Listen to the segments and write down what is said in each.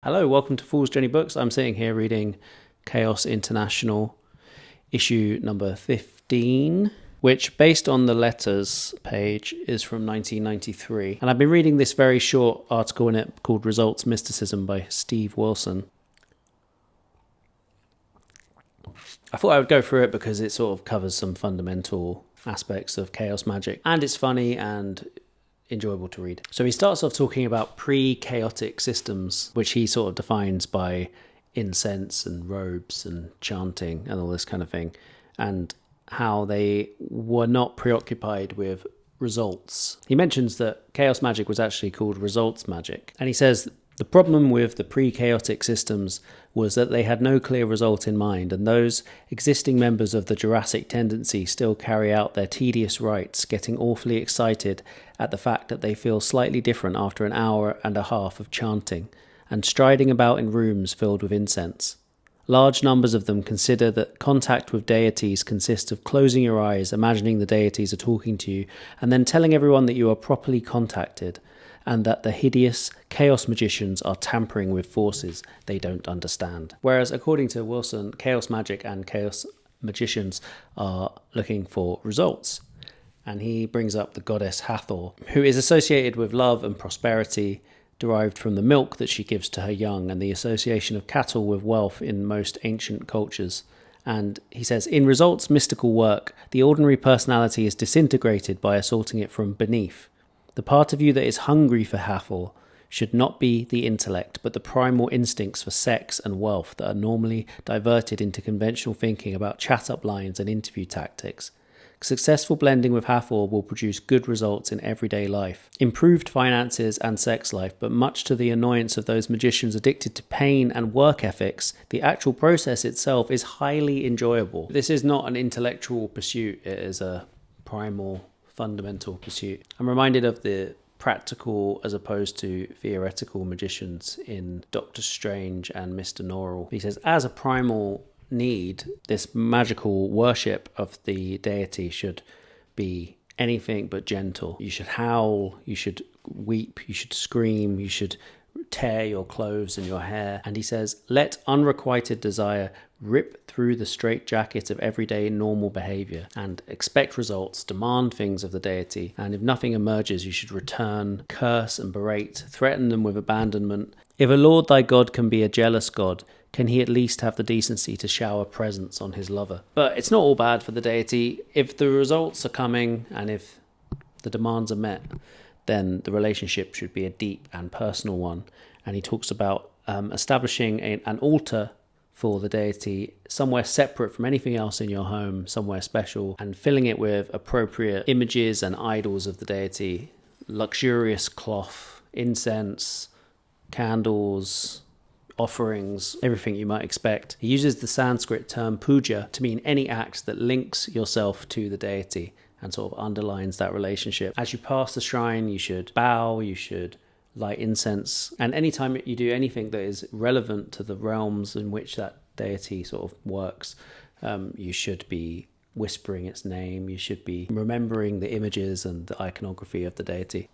Hello, welcome to Fool's Journey Books. I'm sitting here reading Chaos International, issue number 15, which, based on the letters page, is from 1993. And I've been reading this very short article in it called Results Mysticism by Steve Wilson. I thought I would go through it because it sort of covers some fundamental aspects of Chaos Magick, and it's funny and enjoyable to read. So he starts off talking about pre-chaotic systems, which he sort of defines by incense and robes and chanting and all this kind of thing, and how they were not preoccupied with results. He mentions that Chaos Magick was actually called results magic, and he says the problem with the pre-chaotic systems was that they had no clear result in mind, and those existing members of the Jurassic tendency still carry out their tedious rites, getting awfully excited at the fact that they feel slightly different after an hour and a half of chanting, and striding about in rooms filled with incense. Large numbers of them consider that contact with deities consists of closing your eyes, imagining the deities are talking to you, and then telling everyone that you are properly contacted, and that the hideous chaos magicians are tampering with forces they don't understand. Whereas, according to Wilson, Chaos Magick and chaos magicians are looking for results. And he brings up the goddess Hathor, who is associated with love and prosperity, derived from the milk that she gives to her young, and the association of cattle with wealth in most ancient cultures. And he says, in results mystical work, the ordinary personality is disintegrated by assaulting it from beneath. The part of you that is hungry for Hathor should not be the intellect, but the primal instincts for sex and wealth that are normally diverted into conventional thinking about chat-up lines and interview tactics. Successful blending with Hathor will produce good results in everyday life, improved finances and sex life, but much to the annoyance of those magicians addicted to pain and work ethics, the actual process itself is highly enjoyable. This is not an intellectual pursuit, it is a primal, fundamental pursuit. I'm reminded of the practical as opposed to theoretical magicians in Doctor Strange and Mr. Norrell. He says, as a primal need, this magical worship of the deity should be anything but gentle. You should howl, you should weep, you should scream, you should tear your clothes and your hair. And he says, let unrequited desire rip through the straitjacket of everyday normal behavior and expect results, demand things of the deity, and if nothing emerges, you should return, curse and berate, threaten them with abandonment. If a Lord thy God can be a jealous God, can he at least have the decency to shower presents on his lover? But it's not all bad for the deity. If the results are coming and if the demands are met, then the relationship should be a deep and personal one. And he talks about establishing an altar for the deity somewhere separate from anything else in your home, somewhere special, and filling it with appropriate images and idols of the deity, luxurious cloth, incense, candles, offerings, everything you might expect. He uses the Sanskrit term puja to mean any act that links yourself to the deity and sort of underlines that relationship. As you pass the shrine, you should bow, you should light incense, and anytime you do anything that is relevant to the realms in which that deity sort of works, you should be whispering its name, you should be remembering the images and the iconography of the deity.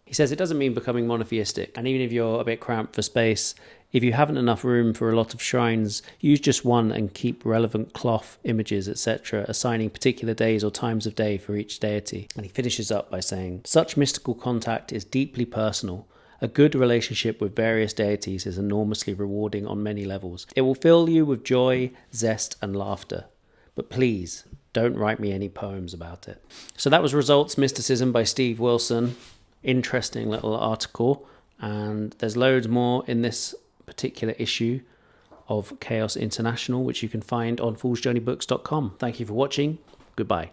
He says it doesn't mean becoming monotheistic, and even if you're a bit cramped for space, if you haven't enough room for a lot of shrines, use just one and keep relevant cloth, images, etc., assigning particular days or times of day for each deity. And he finishes up by saying, such mystical contact is deeply personal. A good relationship with various deities is enormously rewarding on many levels. It will fill you with joy, zest, and laughter. But please, don't write me any poems about it. So that was Results Mysticism by Steve Wilson. Interesting little article, and there's loads more in this particular issue of Chaos International, which you can find on foolsjourneybooks.com. Thank you for watching. Goodbye.